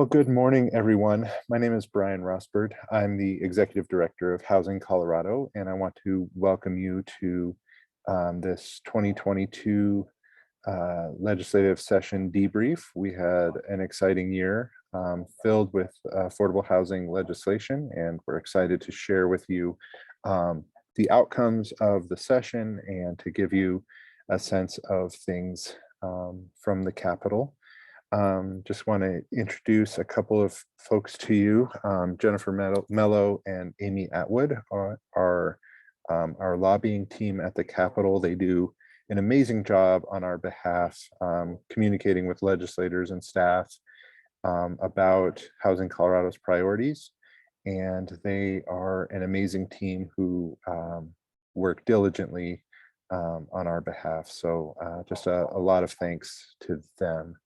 Well, good morning, everyone. My name is Brian Rossbert. I'm the Executive Director of Housing Colorado, and I want to welcome you to this 2022 legislative session debrief. We had an exciting year filled with affordable housing legislation, and we're excited to share with you the outcomes of the session and to give you a sense of things from the Capitol. Just want to introduce a couple of folks to you. Jennifer Mello and Amy Attwood are our lobbying team at the Capitol. They do an amazing job on our behalf, communicating with legislators and staff about Housing Colorado's priorities. And they are an amazing team who work diligently on our behalf. So just a lot of thanks to them.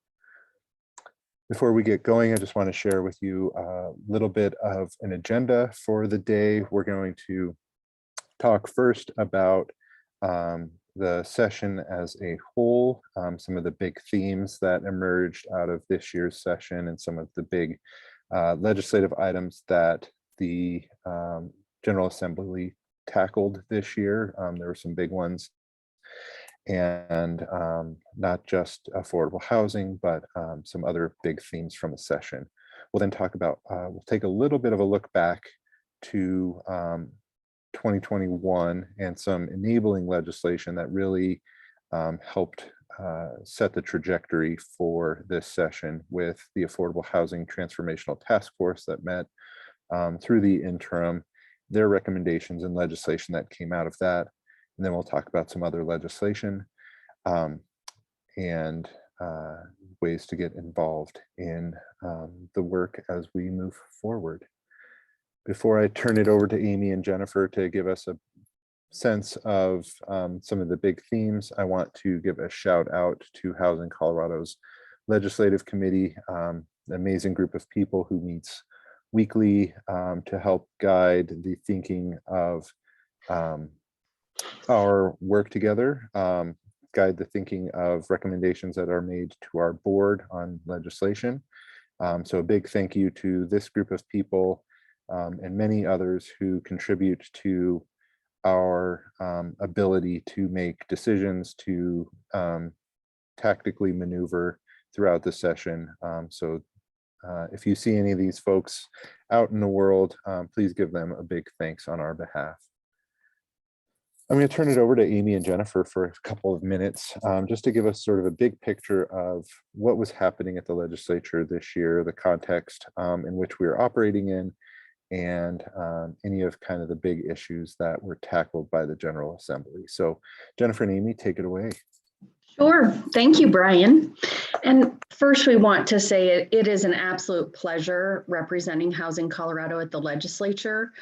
Before we get going, I just want to share with you a little bit of an agenda for the day. We're going to talk first about the session as a whole, some of the big themes that emerged out of this year's session and some of the big legislative items that the General Assembly tackled this year. There were some big ones, and not just affordable housing, but some other big themes from the session. We'll then talk about, we'll take a little bit of a look back to 2021 and some enabling legislation that really helped set the trajectory for this session with the Affordable Housing Transformational Task Force that met through the interim, their recommendations and legislation that came out of that. And then we'll talk about some other legislation and ways to get involved in the work as we move forward. Before I turn it over to Amy and Jennifer to give us a sense of some of the big themes, I want to give a shout out to Housing Colorado's Legislative Committee, an amazing group of people who meets weekly to help guide the thinking of our work together, guide the thinking of recommendations that are made to our board on legislation. So a big thank you to this group of people and many others who contribute to our ability to make decisions, to tactically maneuver throughout the session. So if you see any of these folks out in the world, please give them a big thanks on our behalf. I'm going to turn it over to Amy and Jennifer for a couple of minutes, just to give us sort of a big picture of what was happening at the legislature this year, the context in which we are operating in, and any of kind of the big issues that were tackled by the General Assembly. So Jennifer and Amy, take it away. Sure. Thank you, Brian. And first, we want to say it is an absolute pleasure representing Housing Colorado at the legislature.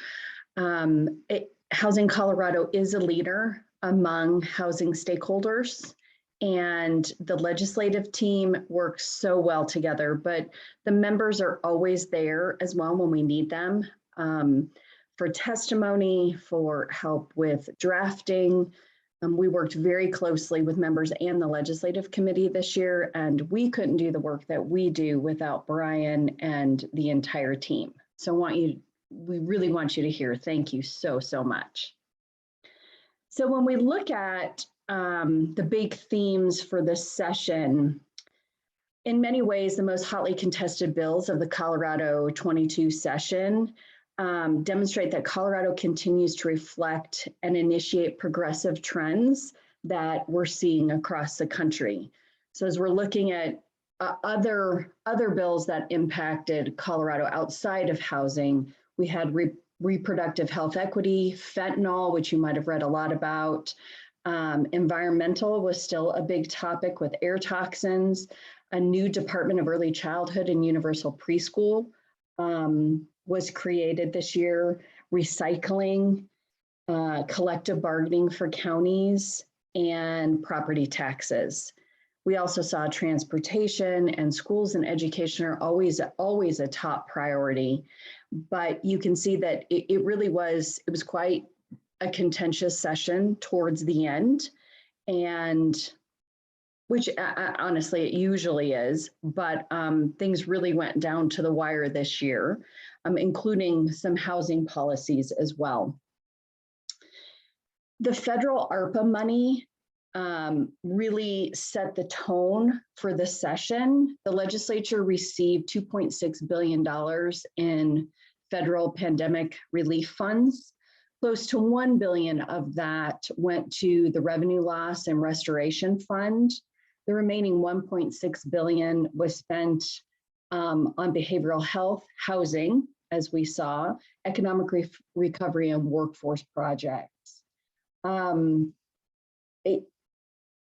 Housing Colorado is a leader among housing stakeholders, and the legislative team works so well together, but the members are always there as well when we need them for testimony, for help with drafting. We worked very closely with members and the legislative committee this year, and we couldn't do the work that we do without Brian and the entire team. So we really want you to hear thank you so much. So when we look at the big themes for this session, in many ways, the most hotly contested bills of the Colorado 22 session demonstrate that Colorado continues to reflect and initiate progressive trends that we're seeing across the country. So as we're looking at other bills that impacted Colorado outside of housing, we had reproductive health equity, fentanyl, which you might have read a lot about. Environmental was still a big topic with air toxins. A new Department of Early Childhood and Universal Preschool was created this year. Recycling, collective bargaining for counties, and property taxes. We also saw transportation and schools and education are always a top priority. But you can see that it was quite a contentious session towards the end. And which honestly it usually is, but things really went down to the wire this year, including some housing policies as well. The federal ARPA money really set the tone for the session. The legislature received $2.6 billion in federal pandemic relief funds. Close to $1 billion of that went to the Revenue Loss and Restoration Fund. The remaining $1.6 billion was spent on behavioral health, housing, as we saw, economic recovery, and workforce projects. The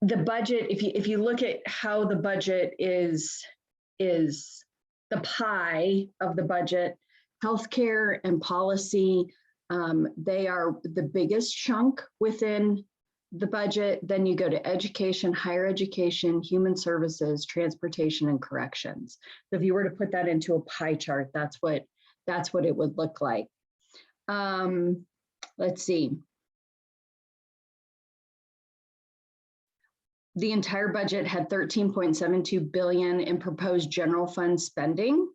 budget, if you look at how the budget is the pie of the budget, healthcare and policy, they are the biggest chunk within the budget. Then you go to education, higher education, human services, transportation, and corrections. So if you were to put that into a pie chart, that's what it would look like. Let's see. The entire budget had $13.72 billion in proposed general fund spending.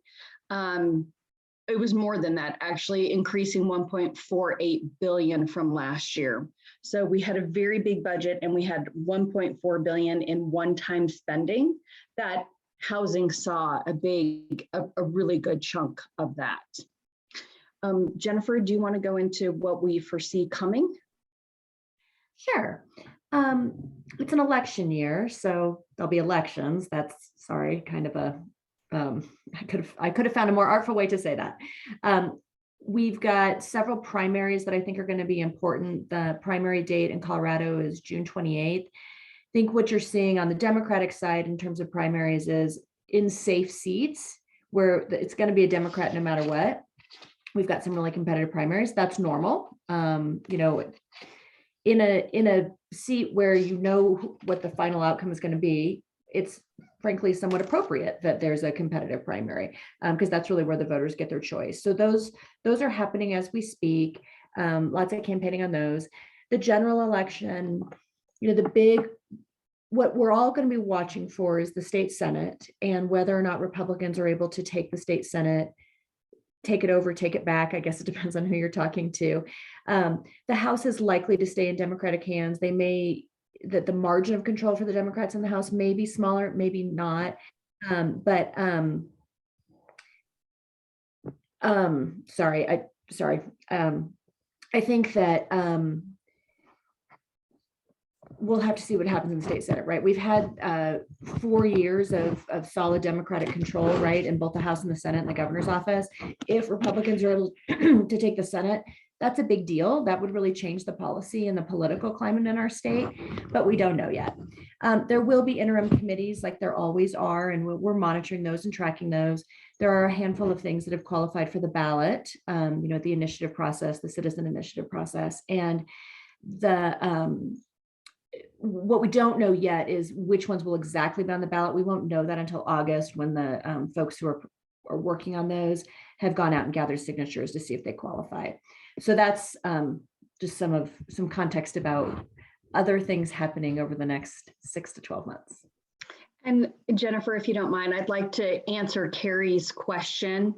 It was more than that, actually, increasing $1.48 billion from last year. So we had a very big budget, and we had $1.4 billion in one-time spending. That housing saw a really good chunk of that. Jennifer, do you want to go into what we foresee coming? Sure. It's an election year, so there'll be elections. That's, sorry, kind of a, I could have found a more artful way to say that. We've got several primaries that I think are going to be important. The primary date in Colorado is June 28th. I think what you're seeing on the Democratic side in terms of primaries is in safe seats where it's going to be a Democrat no matter what. We've got some really competitive primaries. That's normal. You know, in a seat where you know what the final outcome is going to be, it's frankly somewhat appropriate that there's a competitive primary, because that's really where the voters get their choice. So those are happening as we speak. Lots of campaigning on those. The general election, you know, what we're all going to be watching for is the state Senate and whether or not Republicans are able to take the state Senate, take it over, take it back. I guess it depends on who you're talking to. The House is likely to stay in Democratic hands. The margin of control for the Democrats in the House may be smaller, maybe not. I think that we'll have to see what happens in the state Senate, right? We've had 4 years of solid Democratic control, right, in both the House and the Senate and the governor's office. If Republicans are able to take the Senate, that's a big deal. That would really change the policy and the political climate in our state, but we don't know yet. There will be interim committees like there always are, and we're monitoring those and tracking those. There are a handful of things that have qualified for the ballot, you know, the initiative process, the citizen initiative process, and what we don't know yet is which ones will exactly be on the ballot. We won't know that until August, when the folks who are working on those have gone out and gathered signatures to see if they qualify. So that's just some context about other things happening over the next 6 to 12 months. And Jennifer, if you don't mind, I'd like to answer Carrie's question.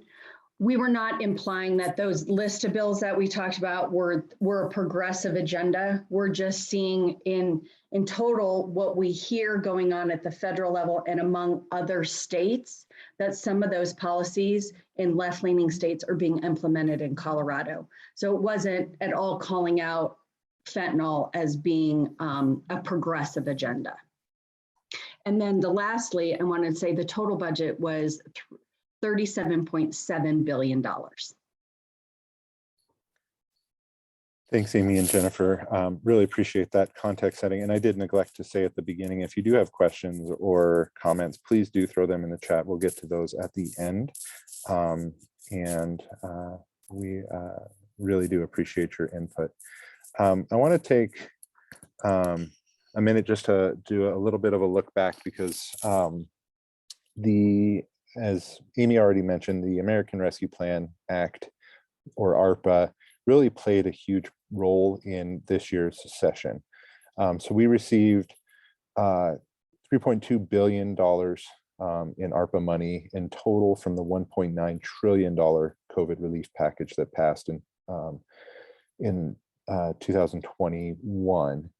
We were not implying that those list of bills that we talked about were a progressive agenda. We're just seeing in total what we hear going on at the federal level and among other states, that some of those policies in left-leaning states are being implemented in Colorado. So it wasn't at all calling out fentanyl as being a progressive agenda. And then lastly, I wanted to say the total budget was $37.7 billion. Thanks, Amy and Jennifer. Really appreciate that context setting. And I did neglect to say at the beginning, if you do have questions or comments, please do throw them in the chat. We'll get to those at the end. We really do appreciate your input. I want to take a minute just to do a little bit of a look back, because as Amy already mentioned, the American Rescue Plan Act, or ARPA, really played a huge role in this year's session. So we received $3.2 billion in ARPA money in total from the $1.9 trillion COVID relief package that passed in 2021.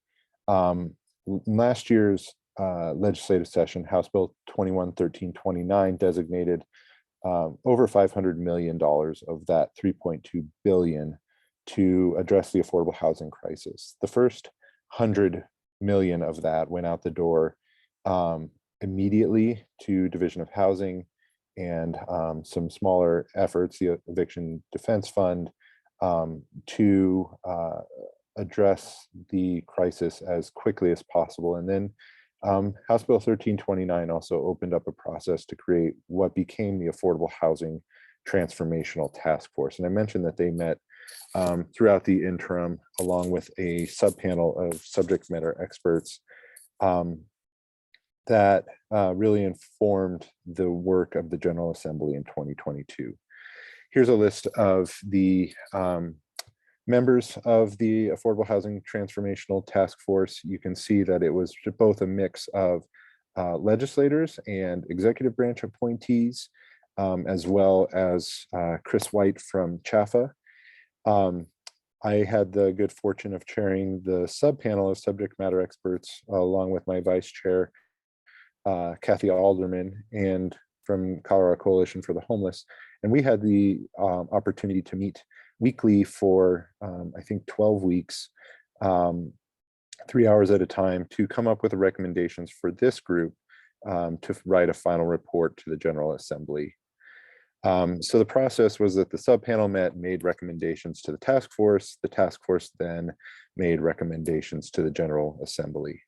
Last year's legislative session, House Bill 21-1329 designated over $500 million of that $3.2 billion to address the affordable housing crisis. The first 100 million of that went out the door immediately to Division of Housing and some smaller efforts, the Eviction Defense Fund, to address the crisis as quickly as possible. And then House Bill 1329 also opened up a process to create what became the Affordable Housing Transformational Task Force. And I mentioned that they met throughout the interim, along with a subpanel of subject matter experts that really informed the work of the General Assembly in 2022. Here's a list of the members of the Affordable Housing Transformational Task Force. You can see that it was both a mix of legislators and executive branch appointees, as well as Chris White from CHAFA. I had the good fortune of chairing the subpanel of subject matter experts along with my vice chair, Kathy Alderman, and from Colorado Coalition for the Homeless. And we had the opportunity to meet weekly for, I think, 12 weeks, 3 hours at a time, to come up with the recommendations for this group to write a final report to the General Assembly. So the process was that the subpanel met and made recommendations to the task force. The task force then made recommendations to the General Assembly.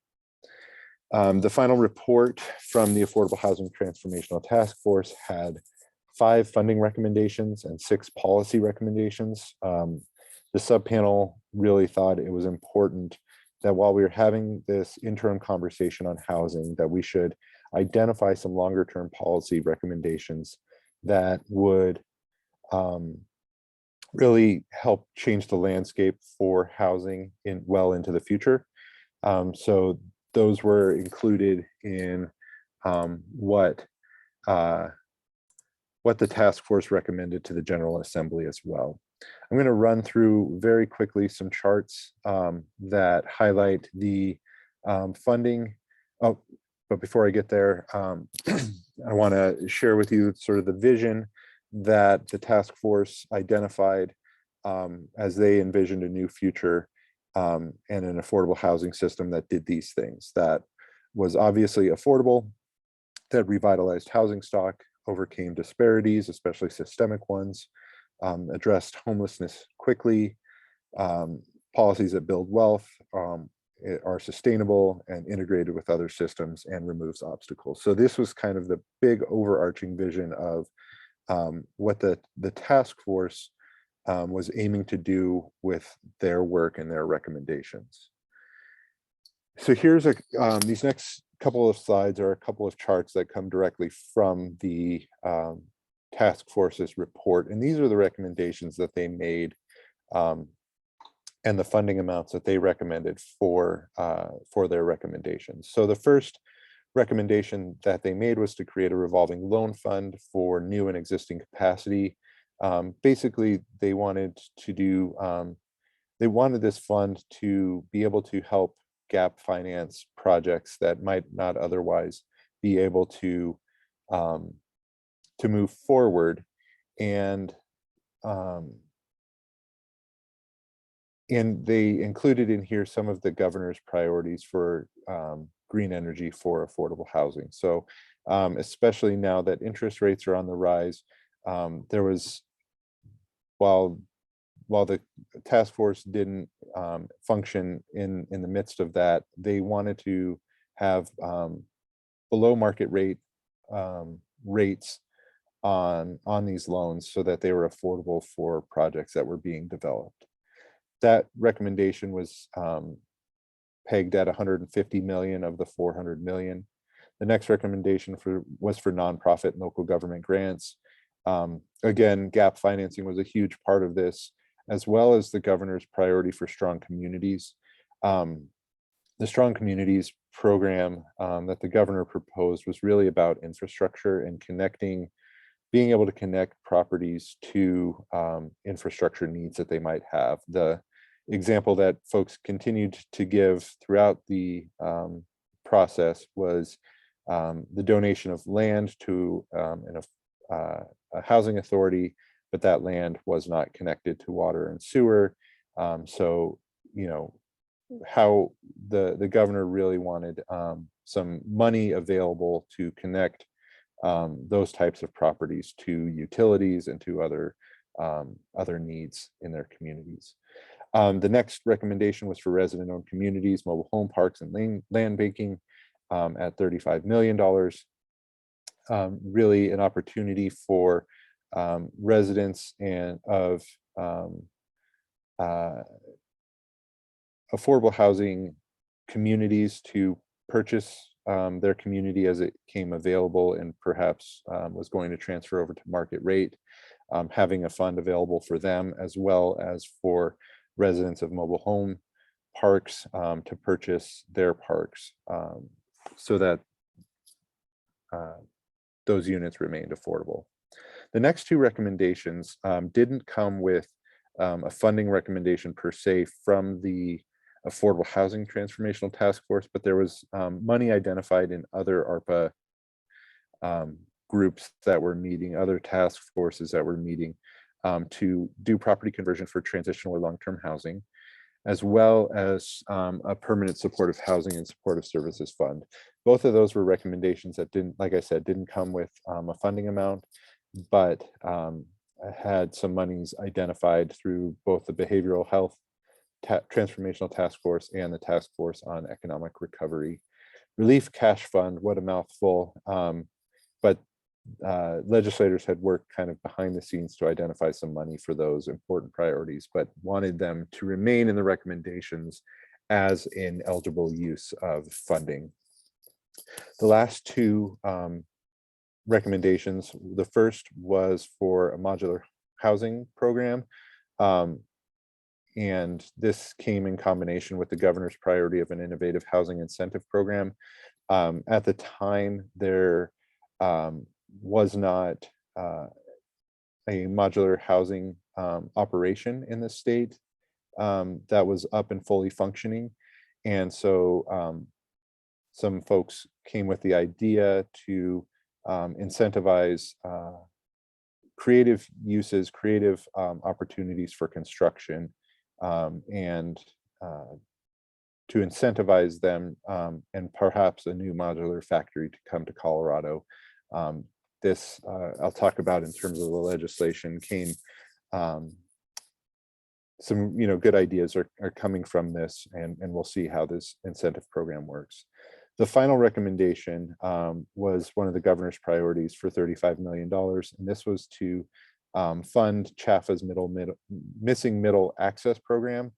The final report from the Affordable Housing Transformational Task Force had 5 funding recommendations and 6 policy recommendations. The subpanel really thought it was important that while we were having this interim conversation on housing, that we should identify some longer term policy recommendations that would really help change the landscape for housing well into the future. So those were included in what the task force recommended to the General Assembly as well. I'm going to run through very quickly some charts that highlight the funding. Oh, but before I get there, I want to share with you sort of the vision that the task force identified as they envisioned a new future and an affordable housing system that did these things, that was obviously affordable, that revitalized housing stock, overcame disparities, especially systemic ones, addressed homelessness quickly, policies that build wealth, are sustainable and integrated with other systems, and removes obstacles. So this was kind of the big overarching vision of what the task force was aiming to do with their work and their recommendations. So here's these next couple of slides are a couple of charts that come directly from the task force's report. And these are the recommendations that they made and the funding amounts that they recommended for their recommendations. So the first recommendation that they made was to create a revolving loan fund for new and existing capacity. Basically, they wanted to do, they wanted this fund to be able to help gap finance projects that might not otherwise be able to move forward. And they included in here some of the governor's priorities for green energy for affordable housing. So especially now that interest rates are on the rise, there was, while the task force didn't function in the midst of that, they wanted to have below market rate rates on these loans so that they were affordable for projects that were being developed. That recommendation was pegged at 150 million of the 400 million. The next recommendation was for nonprofit and local government grants. Again, gap financing was a huge part of this, as well as the governor's priority for strong communities. the Strong Communities program that the governor proposed was really about infrastructure and being able to connect properties to infrastructure needs that they might have. The example that folks continued to give throughout the process was the donation of land to a housing authority, but that land was not connected to water and sewer. So, how the governor really wanted some money available to connect those types of properties to utilities and to other needs in their communities. The next recommendation was for resident-owned communities, mobile home parks, and land banking at $35 million. Really an opportunity for residents and of affordable housing communities to purchase their community as it came available and perhaps was going to transfer over to market rate, having a fund available for them as well as for residents of mobile home parks to purchase their parks so that those units remained affordable. The next two recommendations didn't come with a funding recommendation per se from the Affordable Housing Transformational Task Force, but there was money identified in other ARPA groups that were meeting, other task forces that were meeting to do property conversion for transitional or long-term housing, as well as a permanent supportive housing and supportive services fund. Both of those were recommendations that didn't, like I said, didn't come with a funding amount, but had some monies identified through both the behavioral health transformational task force and the task force on economic recovery. Relief cash fund, what a mouthful, but legislators had worked kind of behind the scenes to identify some money for those important priorities, but wanted them to remain in the recommendations as an eligible use of funding. The last two recommendations, the first was for a modular housing program. And this came in combination with the governor's priority of an innovative housing incentive program. At the time, there was not a modular housing operation in the state that was up and fully functioning. And so some folks came with the idea to incentivize creative uses, creative opportunities for construction, and to incentivize them and perhaps a new modular factory to come to Colorado. This I'll talk about in terms of the legislation came some good ideas are coming from this, and we'll see how this incentive program works. The final recommendation was one of the governor's priorities for $35 million, and this was to fund CHAFA's missing middle access program.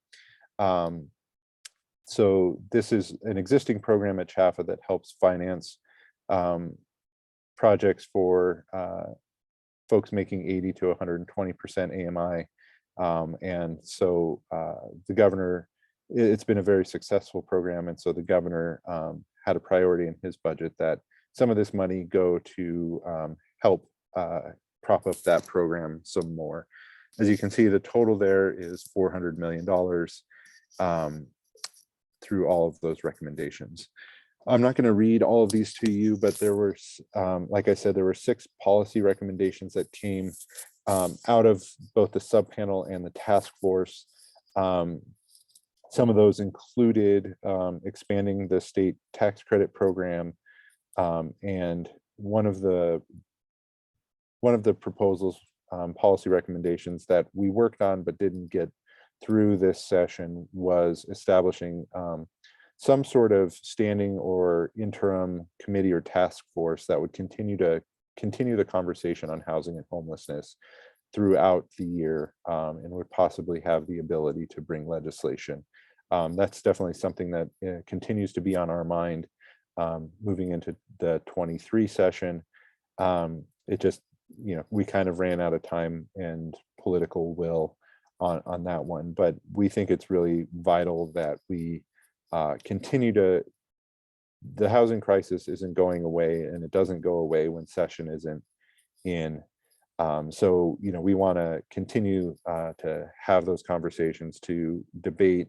So this is an existing program at CHAFA that helps finance projects for folks making 80 to 120% AMI. And so the governor, it's been a very successful program, and so the governor had a priority in his budget that some of this money go to help prop up that program some more. As you can see, the total there is $400 million through all of those recommendations. I'm not going to read all of these to you, but there were, like I said, there were 6 policy recommendations that came out of both the subpanel and the task force. Some of those included expanding the state tax credit program, and one of the proposals, policy recommendations that we worked on but didn't get through this session was establishing some sort of standing or interim committee or task force that would continue the conversation on housing and homelessness throughout the year, and would possibly have the ability to bring legislation. That's definitely something that continues to be on our mind moving into the 23 session. It just, we kind of ran out of time and political will on that one, but we think it's really vital that we continue to, the housing crisis isn't going away, and it doesn't go away when session isn't in. So, we want to continue to have those conversations, to debate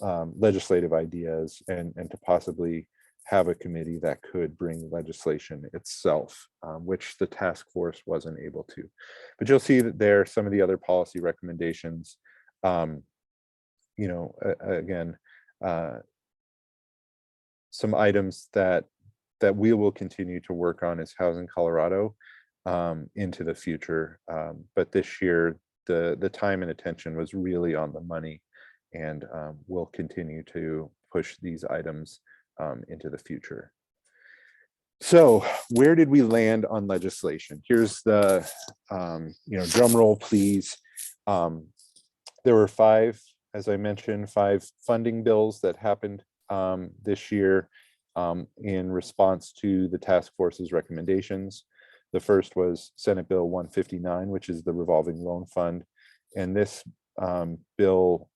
legislative ideas, and to possibly have a committee that could bring legislation itself, which the task force wasn't able to. But you'll see that there are some of the other policy recommendations. Again, some items that we will continue to work on as Housing Colorado into the future. But this year, the time and attention was really on the money, and we'll continue to push these items into the future. So where did we land on legislation? Here's the, drum roll, please. There were 5, as I mentioned, 5 funding bills that happened this year in response to the task force's recommendations. The first was Senate Bill 159, which is the revolving loan fund. And this bill,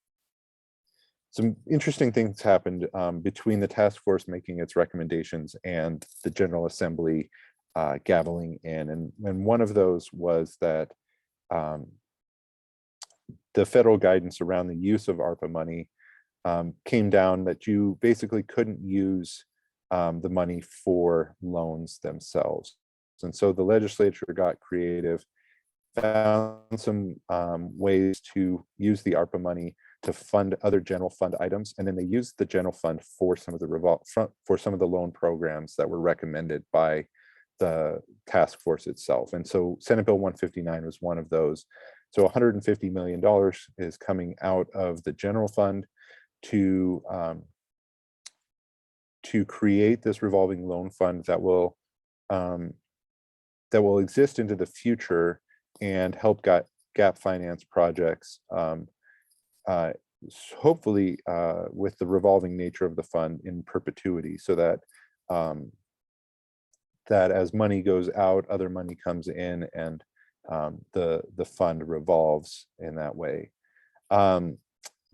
some interesting things happened between the task force making its recommendations and the General Assembly gaveling in. And one of those was that the federal guidance around the use of ARPA money came down that you basically couldn't use the money for loans themselves. And so the legislature got creative, found some ways to use the ARPA money to fund other general fund items, and then they used the general fund for some of the loan programs that were recommended by the task force itself. And so Senate Bill 159 was one of those. So $150 million is coming out of the general fund to create this revolving loan fund that will exist into the future and help gap finance projects, hopefully with the revolving nature of the fund in perpetuity, so that that as money goes out, other money comes in, and the fund revolves in that way. The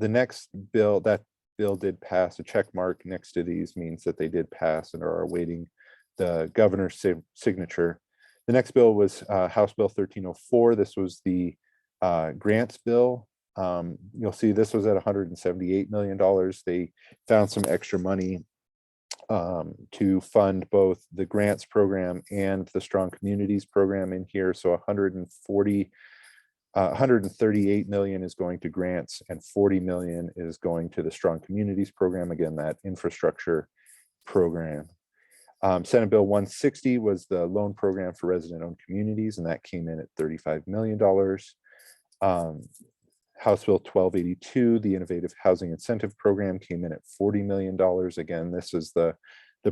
next bill, that bill did pass. A check mark next to these means that they did pass and are awaiting the governor's signature. The next bill was House Bill 1304. This was the grants bill. You'll see this was at $178 million. They found some extra money to fund both the grants program and the Strong Communities program in here. So 138 million is going to grants, and 40 million is going to the Strong Communities program, again, that infrastructure program. Senate Bill 160 was the loan program for resident-owned communities, and that came in at $35 million. House Bill 1282, the Innovative Housing Incentive Program, came in at $40 million. Again, this is the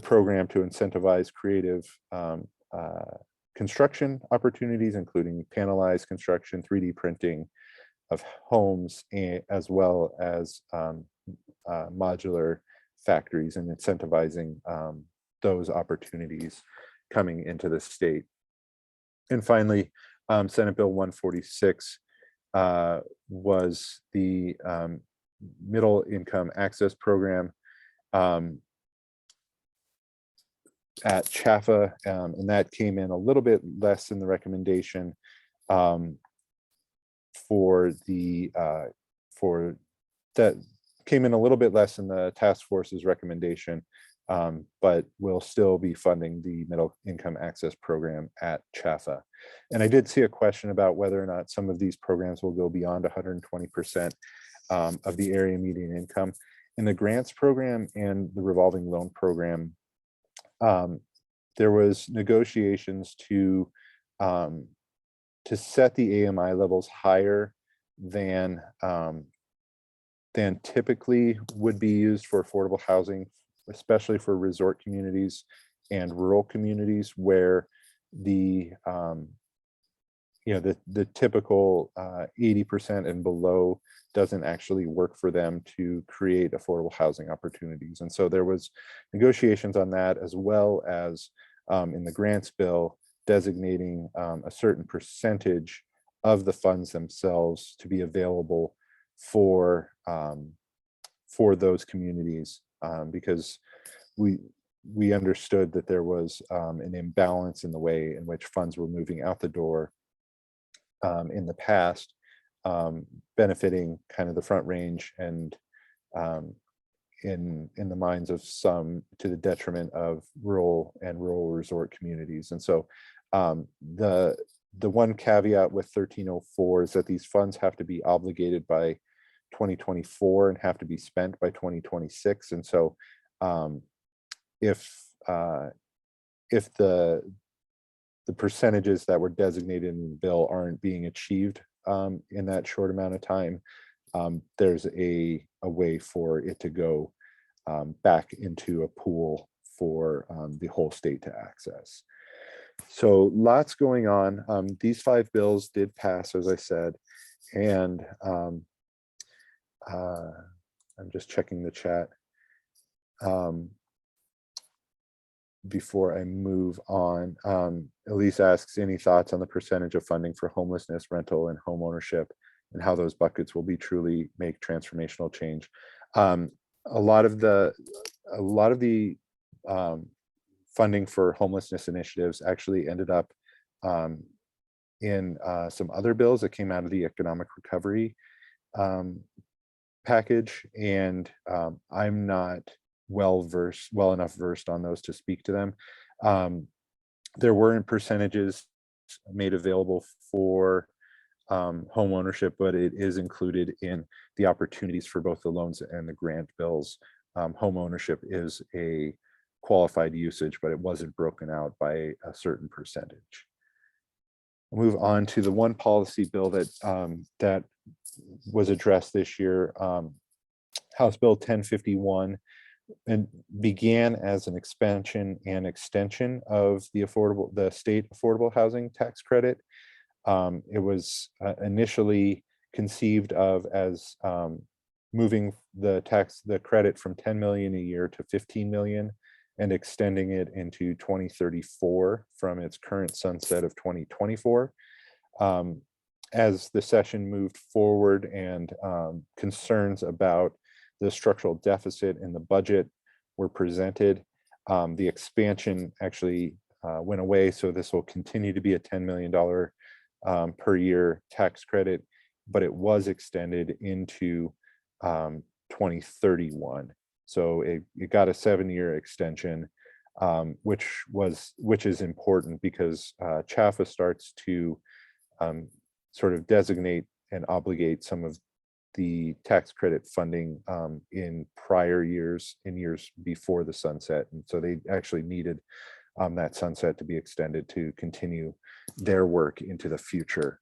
program to incentivize creative construction opportunities, including panelized construction, 3D printing of homes, as well as modular factories, and incentivizing those opportunities coming into the state. And finally, Senate Bill 146 was the Middle Income Access Program at CHAFA, and that came in a little bit less than the recommendation for that came in a little bit less than the task force's recommendation, but will still be funding the Middle Income Access Program at CHAFA. And I did see a question about whether or not some of these programs will go beyond 120% of the area median income. In the grants program and the revolving loan program, there was negotiations to set the AMI levels higher than typically would be used for affordable housing, especially for resort communities and rural communities where the typical 80% and below doesn't actually work for them to create affordable housing opportunities. And so there was negotiations on that, as well as in the grants bill designating a certain percentage of the funds themselves to be available for those communities because we understood that there was an imbalance in the way in which funds were moving out the door in the past, benefiting kind of the Front Range and in the minds of some to the detriment of rural and rural resort communities. And so the one caveat with 1304 is that these funds have to be obligated by 2024 and have to be spent by 2026. And so if the percentages that were designated in the bill aren't being achieved in that short amount of time, there's a way for it to go back into a pool for the whole state to access. So lots going on. These 5 bills did pass, as I said, and I'm just checking the chat before I move on. Elise asks, any thoughts on the percentage of funding for homelessness, rental, and home ownership, and how those buckets will be truly make transformational change? A lot of the funding for homelessness initiatives actually ended up in some other bills that came out of the economic recovery package, and I'm not well enough versed on those to speak to them. There weren't percentages made available for home ownership, but it is included in the opportunities for both the loans and the grant bills. Home ownership is a qualified usage, but it wasn't broken out by a certain percentage. We'll move on to the one policy bill that was addressed this year, House Bill 1051, and began as an expansion and extension of the state affordable housing tax credit. It was initially conceived of as moving the credit from 10 million a year to 15 million and extending it into 2034 from its current sunset of 2024. As the session moved forward and concerns about the structural deficit in the budget were presented, the expansion actually went away. So this will continue to be a $10 million per year tax credit, but it was extended into 2031. So it got a 7-year extension, which is important because CHAFA starts to sort of designate and obligate some of the tax credit funding in prior years, in years before the sunset. And so they actually needed that sunset to be extended to continue their work into the future.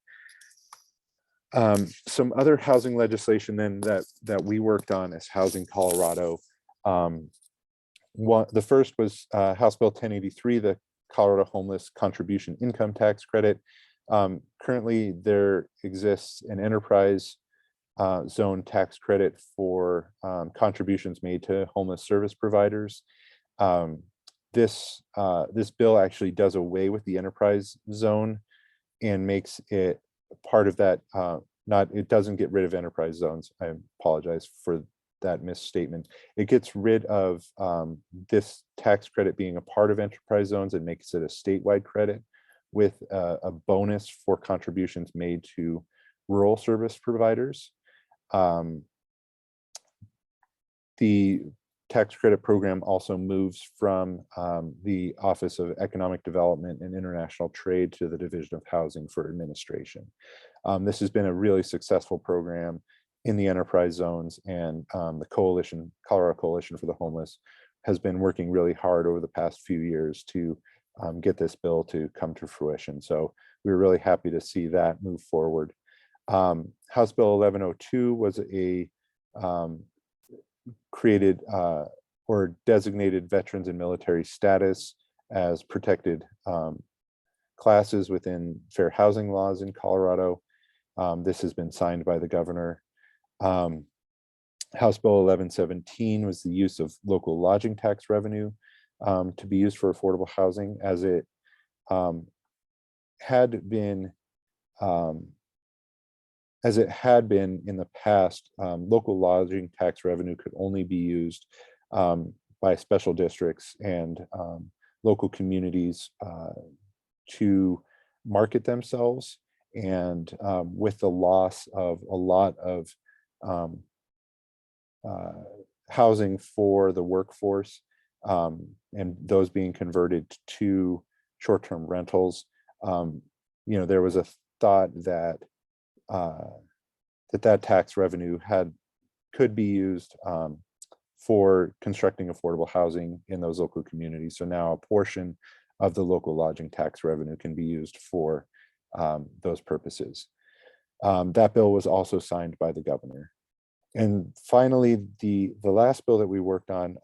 Some other housing legislation then that we worked on as Housing Colorado. The first was House Bill 1083, the Colorado Homeless Contribution Income Tax Credit. Currently, there exists an enterprise zone tax credit for contributions made to homeless service providers. This bill actually does away with the enterprise zone and makes it part of that. It doesn't get rid of enterprise zones. I apologize for that misstatement. It gets rid of this tax credit being a part of enterprise zones and makes it a statewide credit with a bonus for contributions made to rural service providers. The tax credit program also moves from the Office of Economic Development and International Trade to the Division of Housing for Administration. This has been a really successful program in the enterprise zones, and the coalition, Colorado Coalition for the Homeless, has been working really hard over the past few years to get this bill to come to fruition. So we're really happy to see that move forward. House Bill 1102 was a created or designated veterans and military status as protected classes within fair housing laws in Colorado. This has been signed by the governor. House Bill 1117 was the use of local lodging tax revenue to be used for affordable housing, as it had been in the past. Local lodging tax revenue could only be used by special districts and local communities to market themselves. And with the loss of a lot of housing for the workforce, and those being converted to short-term rentals, there was a thought that that tax revenue could be used for constructing affordable housing in those local communities. So now a portion of the local lodging tax revenue can be used for those purposes. That bill was also signed by the governor. And finally, the last bill that we worked on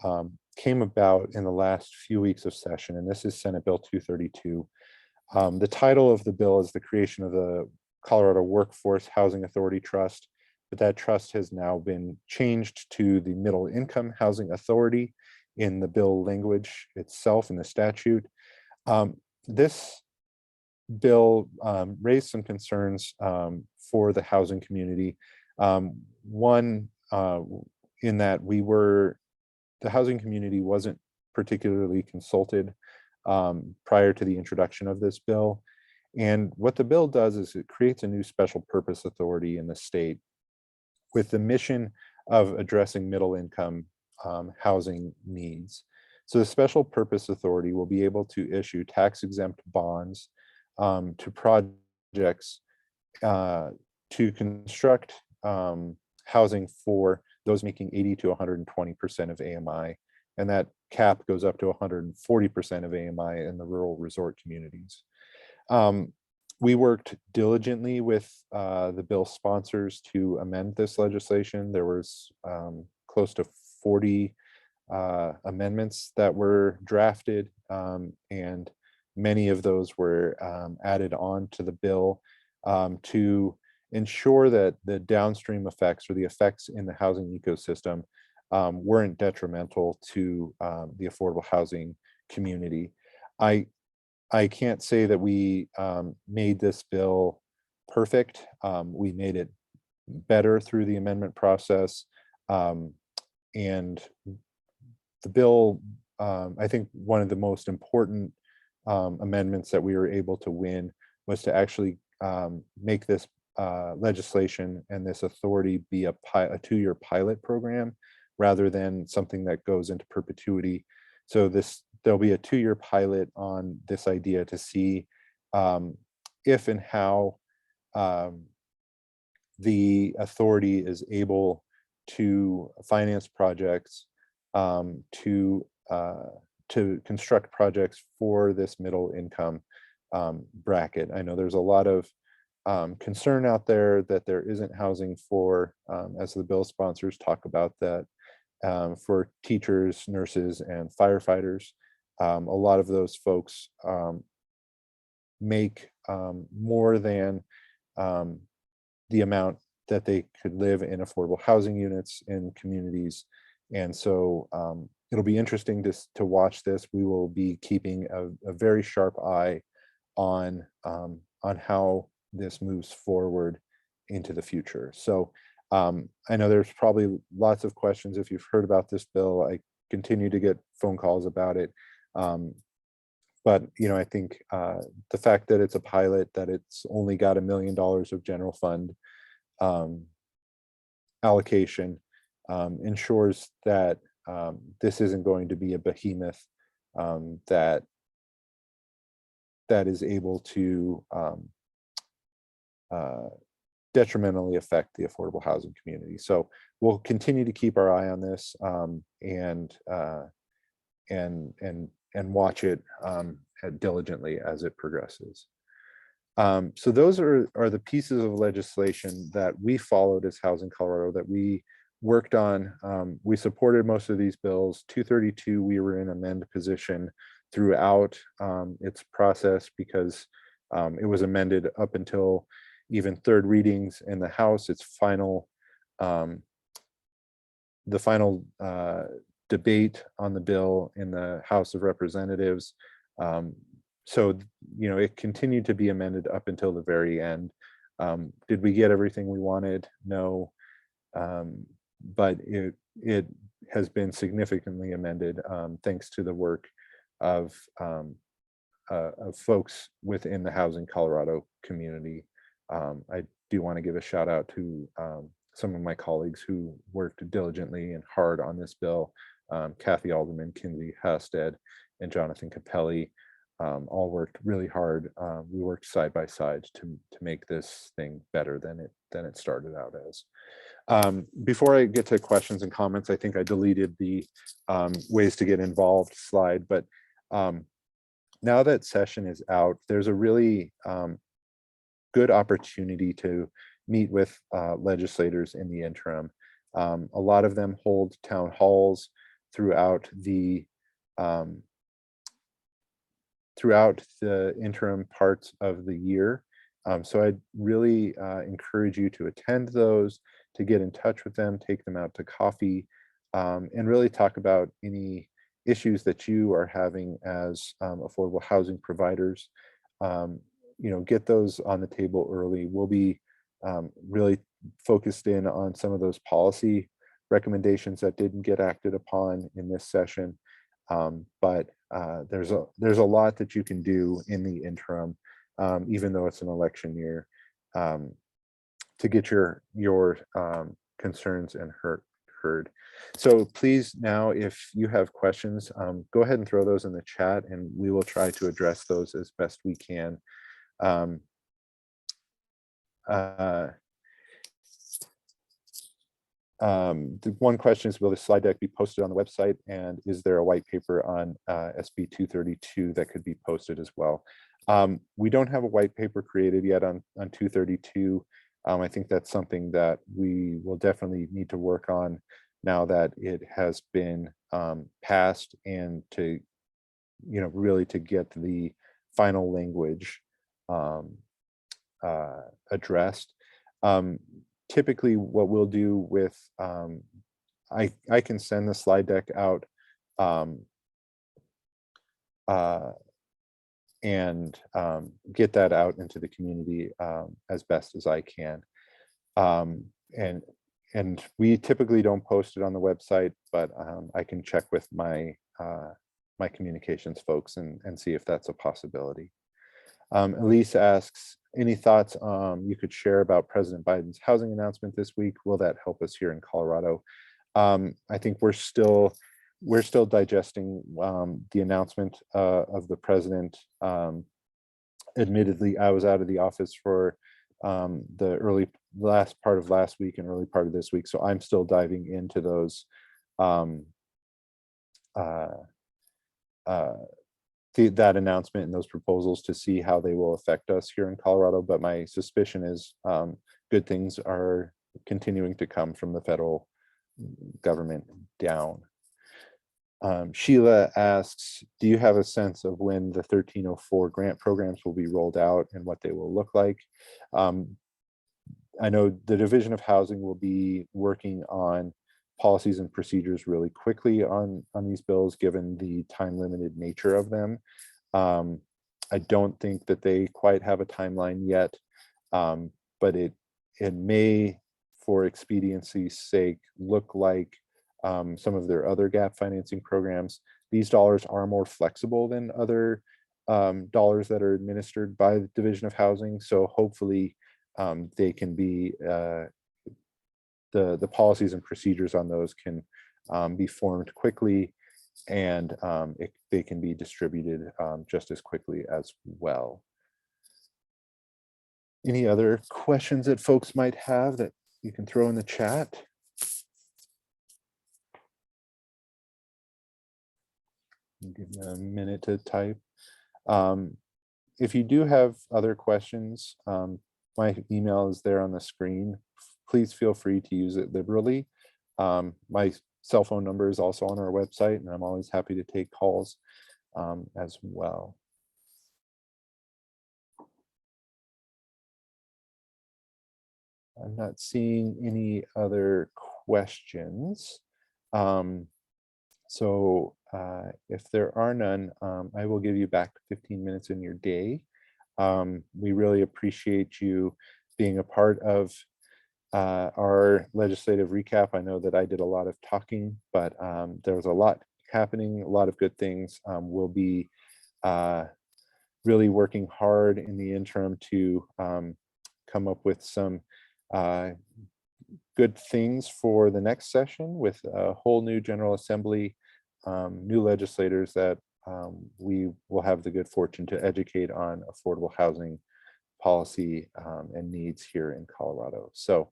came about in the last few weeks of session, and this is Senate Bill 232. The title of the bill is the creation of the Colorado Workforce Housing Authority Trust, but that trust has now been changed to the Middle Income Housing Authority in the bill language itself in the statute. This bill raised some concerns for the housing community. One, in that the housing community wasn't particularly consulted prior to the introduction of this bill. And what the bill does is it creates a new special purpose authority in the state with the mission of addressing middle income housing needs. So the special purpose authority will be able to issue tax exempt bonds to projects to construct housing for those making 80 to 120% of AMI. And that cap goes up to 140% of AMI in the rural resort communities. We worked diligently with the bill sponsors to amend this legislation. There was close to 40 amendments that were drafted, and many of those were added on to the bill to ensure that the downstream effects or the effects in the housing ecosystem weren't detrimental to the affordable housing community. I can't say that we made this bill perfect. We made it better through the amendment process. And the bill, I think one of the most important amendments that we were able to win was to actually make this legislation and this authority be a 2-year pilot program rather than something that goes into perpetuity. So there'll be a 2-year pilot on this idea to see if and how the authority is able to finance projects to construct projects for this middle income bracket. I know there's a lot of concern out there that there isn't housing for, as the bill sponsors talk about that, for teachers, nurses, and firefighters. A lot of those folks make more than the amount that they could live in affordable housing units in communities. And so it'll be interesting to watch this. We will be keeping a very sharp eye on how this moves forward into the future. So I know there's probably lots of questions if you've heard about this bill. I continue to get phone calls about it. But I think the fact that it's a pilot, that it's only got $1 million of general fund allocation ensures that this isn't going to be a behemoth that is able to detrimentally affect the affordable housing community. So we'll continue to keep our eye on this and watch it diligently as it progresses. So those are the pieces of legislation that we followed as Housing Colorado, that we worked on. We supported most of these bills. 232, we were in amend position throughout its process because it was amended up until even third readings in the House. Its final, the final debate on the bill in the House of Representatives. So, it continued to be amended up until the very end. Did we get everything we wanted? No, but it has been significantly amended thanks to the work of folks within the Housing Colorado community. I do want to give a shout out to some of my colleagues who worked diligently and hard on this bill. Kathy Alderman, Kinsey Hasted, and Jonathan Capelli all worked really hard. We worked side by side to make this thing better than it started out as. Before I get to questions and comments, I think I deleted the ways to get involved slide, but now that session is out, there's a really good opportunity to meet with legislators in the interim. A lot of them hold town halls throughout the interim parts of the year. So I'd really encourage you to attend those, to get in touch with them, take them out to coffee, and really talk about any issues that you are having as affordable housing providers. Get those on the table early. We'll be really focused in on some of those policy recommendations that didn't get acted upon in this session. But there's a lot that you can do in the interim, even though it's an election year, to get your concerns and heard. So please now, if you have questions, go ahead and throw those in the chat, and we will try to address those as best we can. The one question is, will the slide deck be posted on the website, and is there a white paper on SB 232 that could be posted as well? We don't have a white paper created yet on 232. I think that's something that we will definitely need to work on now that it has been passed, and to really to get the final language addressed. Typically what we'll do with, I can send the slide deck out and get that out into the community as best as I can. And we typically don't post it on the website, but I can check with my my communications folks and see if that's a possibility. Elise asks, any thoughts you could share about President Biden's housing announcement this week? Will that help us here in Colorado? I think we're still digesting the announcement of the president. Admittedly, I was out of the office for the last part of last week and early part of this week, so I'm still diving into those that announcement and those proposals to see how they will affect us here in Colorado. But my suspicion is good things are continuing to come from the federal government down. Sheila asks, do you have a sense of when the 1304 grant programs will be rolled out and what they will look like? I know the Division of Housing will be working on policies and procedures really quickly on these bills, given the time limited nature of them. I don't think that they quite have a timeline yet, but it may, for expediency's sake, look like some of their other gap financing programs. These dollars are more flexible than other dollars that are administered by the Division of Housing. So hopefully they can be, the policies and procedures on those can be formed quickly, and they can be distributed just as quickly as well. Any other questions that folks might have that you can throw in the chat? Give you a minute to type. If you do have other questions, my email is there on the screen. Please feel free to use it liberally. My cell phone number is also on our website, and I'm always happy to take calls as well. I'm not seeing any other questions. So if there are none, I will give you back 15 minutes in your day. We really appreciate you being a part of our legislative recap. I know that I did a lot of talking, but there was a lot happening, a lot of good things. We'll be really working hard in the interim to come up with some good things for the next session with a whole new General Assembly, new legislators that we will have the good fortune to educate on affordable housing policy and needs here in Colorado. So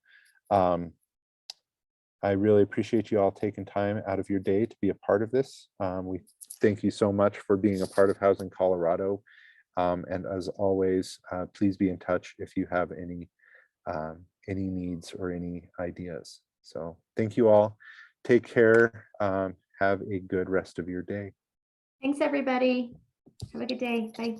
I really appreciate you all taking time out of your day to be a part of this. We thank you so much for being a part of Housing Colorado. And as always, please be in touch if you have any needs or any ideas. So thank you all. Take care. Have a good rest of your day. Thanks, everybody. Have a good day. Bye.